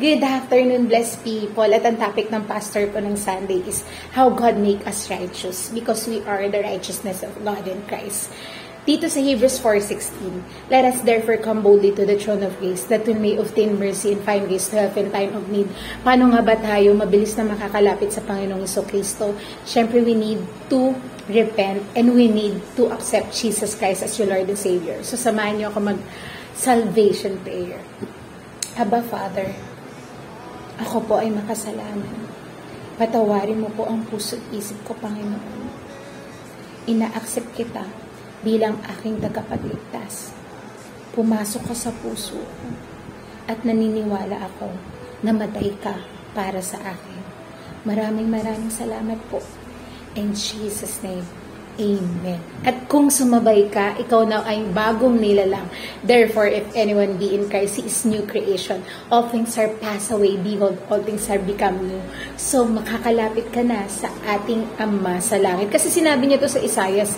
Good afternoon, blessed people. At ang topic ng pastor ko ng Sunday is how God make us righteous because we are the righteousness of God in Christ. Dito sa Hebrews 4:16, let us therefore come boldly to the throne of grace that we may obtain mercy and find grace to help in time of need. Paano nga ba tayo mabilis na makakalapit sa Panginoong Jesucristo? Siyempre, we need to repent and we need to accept Jesus Christ as your Lord and Savior. So, samahan niyo ako mag-salvation prayer. Aba, Father, ako po ay makasalanan. Patawarin mo po ang puso at isip ko, Panginoon. Ina-accept kita bilang aking tagapagligtas. Pumasok ka sa puso ko at naniniwala ako na matay ka para sa akin. Maraming salamat po. In Jesus' name, Amen. At kung sumabay ka, ikaw na ay bagong nilalang. Therefore, if anyone be in Christ, he is new creation. All things are passed away. Behold, all things are become new. So, makakalapit ka na sa ating Ama sa langit. Kasi sinabi niya to sa Isaias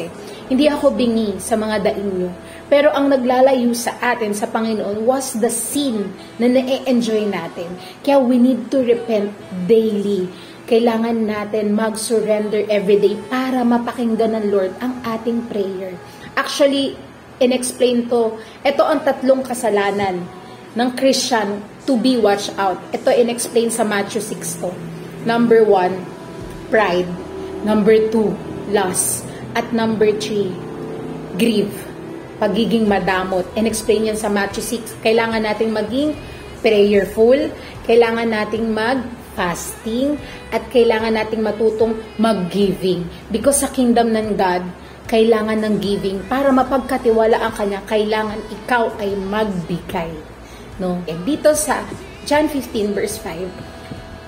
hindi ako bingi sa mga daing niyo. Pero ang naglalayo sa atin, sa Panginoon, was the sin na na-enjoy natin. Kaya we need to repent daily. Kailangan natin mag-surrender everyday para mapakinggan ng Lord ang ating prayer. Actually, in-explain to, ito ang tatlong kasalanan ng Christian to be watched out. Ito in-explain sa Matthew 6 to. Number 1, pride. Number 2, lust. At number 3, grief. Pagiging madamot. In-explain yan sa Matthew 6. Kailangan nating maging prayerful. Kailangan nating fasting, at kailangan nating matutong mag-giving. Because sa kingdom ng God, kailangan ng giving. Para mapagkatiwala ang Kanya, kailangan ikaw ay magbigay. No? And dito sa John 15 verse 5,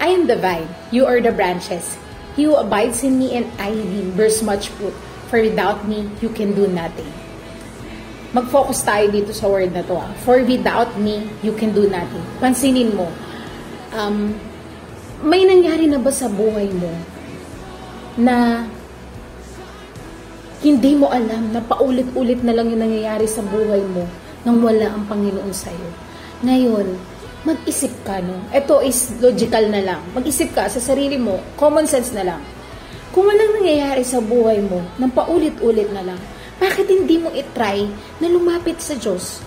I am the vine, you are the branches. He who abides in me and I in him bears much fruit. For without me, you can do nothing. Mag-focus tayo dito sa word na to. For without me, you can do nothing. Pansinin mo, may nangyari na ba sa buhay mo na hindi mo alam na paulit-ulit na lang yung nangyayari sa buhay mo nang wala ang Panginoon sa'yo? Ngayon, mag-isip ka, no? Ito is logical na lang. Mag-isip ka sa sarili mo, common sense na lang. Kung walang nangyayari sa buhay mo nang paulit-ulit na lang, bakit hindi mo itry na lumapit sa Diyos?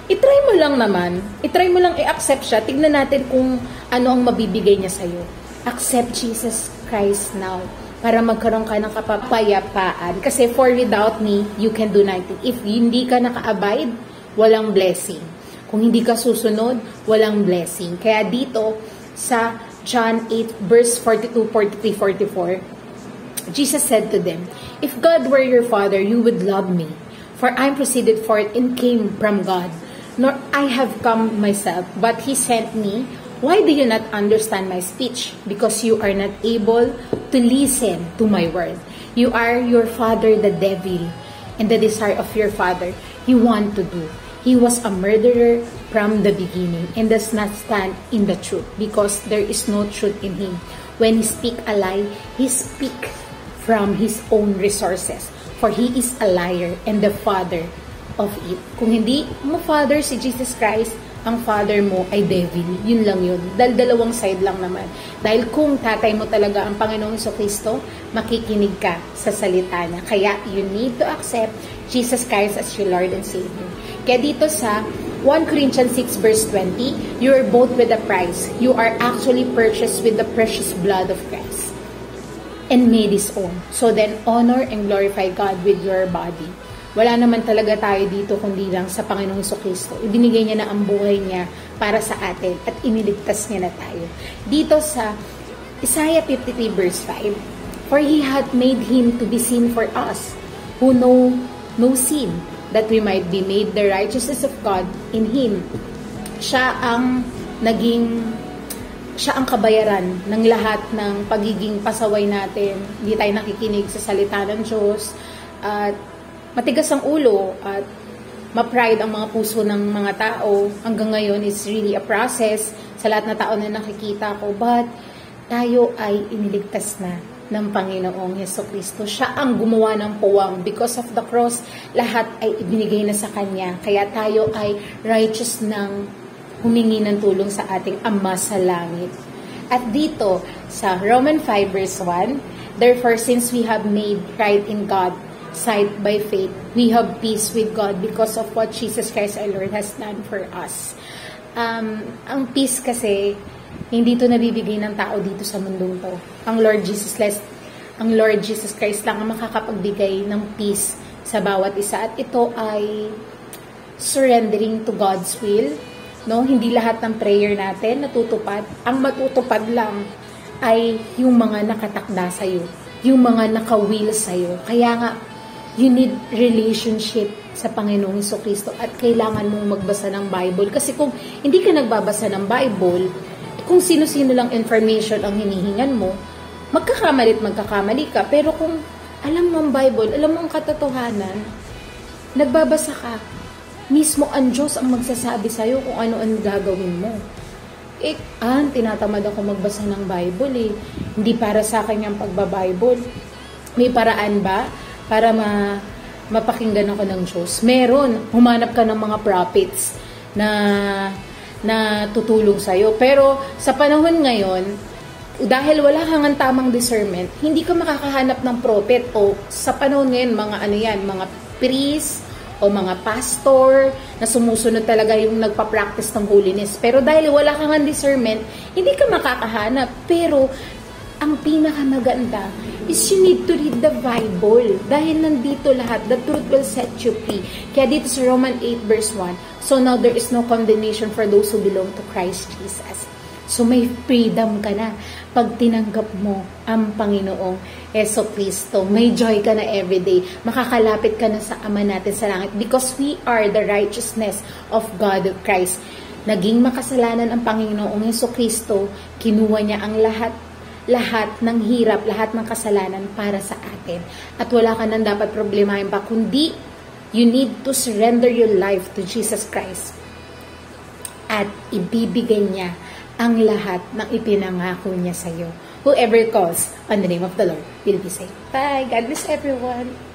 I-try mo lang naman. I-try mo lang i-accept siya. Tignan natin kung ano ang mabibigay niya sa'yo. Accept Jesus Christ now para magkaroon ka ng kapapayapaan. Kasi for without me, you can do nothing. If hindi ka naka-abide, walang blessing. Kung hindi ka susunod, walang blessing. Kaya dito sa John 8 verse 42, 43, 44, Jesus said to them, if God were your Father, you would love me. For I proceeded forth and came from God. Nor I have come myself, but He sent me. Why do you not understand my speech? Because you are not able to listen to my word. You are your father, the devil, and the desire of your father he want to do. He was a murderer from the beginning and does not stand in the truth because there is no truth in him. When he speak a lie, he speak from his own resources, for he is a liar and the father of it. Kung hindi mo father si Jesus Christ, ang father mo ay devil. Yun lang yun. Dahil dalawang side lang naman. Dahil kung tatay mo talaga ang Panginoong Jesucristo, makikinig ka sa salita niya. Kaya you need to accept Jesus Christ as your Lord and Savior. Kaya dito sa 1 Corinthians 6 verse 20, you are bought with a price. You are actually purchased with the precious blood of Christ and made His own. So then, honor and glorify God with your body. Wala naman talaga tayo dito kundi lang sa Panginoong Jesucristo. Ibinigay niya na ang buhay niya para sa atin at iniligtas niya na tayo. Dito sa Isaiah 53 verse 5, for He hath made Him to be sin for us, who know no sin, that we might be made the righteousness of God in Him. Siya ang kabayaran ng lahat ng pagiging pasaway natin. Hindi tayo nakikinig sa salita ng Diyos at matigas ang ulo at ma-pride ang mga puso ng mga tao. Hanggang ngayon is really a process sa lahat na tao na nakikita ko. But tayo ay iniligtas na ng Panginoong Jesucristo. Siya ang gumawa ng puwang. Because of the cross, lahat ay ibinigay na sa Kanya. Kaya tayo ay righteous ng humingi ng tulong sa ating Ama sa langit. At dito, sa Romans 5 verse 1, therefore, since we have made right in God, sight by faith, we have peace with God because of what Jesus Christ our Lord has done for us. Ang peace kasi, hindi to nabibigay ng tao dito sa mundong to. Ang Lord Jesus Christ lang ang makakapagbigay ng peace sa bawat isa. At ito ay surrendering to God's will. No? Hindi lahat ng prayer natin natutupad. Ang matutupad lang ay yung mga nakatakda sa'yo. Yung mga naka-will sa'yo. Kaya nga, you need relationship sa Panginoong Jesucristo at kailangan mong magbasa ng Bible. Kasi kung hindi ka nagbabasa ng Bible, kung sino-sino lang information ang hinihingan mo, magkakamali ka. Pero kung alam mo ang Bible, alam mo ang katotohanan, nagbabasa ka, mismo ang Diyos ang magsasabi sa'yo kung ano ang gagawin mo. Tinatamad ako magbasa ng Bible Hindi para sa akin yung pagbabible. May paraan ba para mapakinggan ako ng Diyos? Meron. Humanap ka ng mga prophets na tutulong sa'yo. Pero sa panahon ngayon, dahil wala kang tamang discernment, hindi ka makakahanap ng prophet o sa panahon ngayon, mga priest o mga pastor na sumusunod talaga yung nagpa-practice ng holiness. Pero dahil wala kang discernment, hindi ka makakahanap. Pero ang pinakamaganda is you need to read the Bible. Dahil nandito lahat, the truth will set you free. Kaya dito sa Romans 8 verse 1, so now there is no condemnation for those who belong to Christ Jesus. So may freedom ka na pag tinanggap mo ang Panginoong Jesucristo. May joy ka na everyday. Makakalapit ka na sa Ama natin sa langit because we are the righteousness of God of Christ. Naging makasalanan ang Panginoong Jesucristo, kinuha niya ang lahat ng hirap, lahat ng kasalanan para sa atin. At wala ka nang dapat problemahin pa, kundi you need to surrender your life to Jesus Christ. At ibibigay niya ang lahat ng ipinangako niya sa iyo. Whoever calls on the name of the Lord will be saved. Bye! God bless everyone!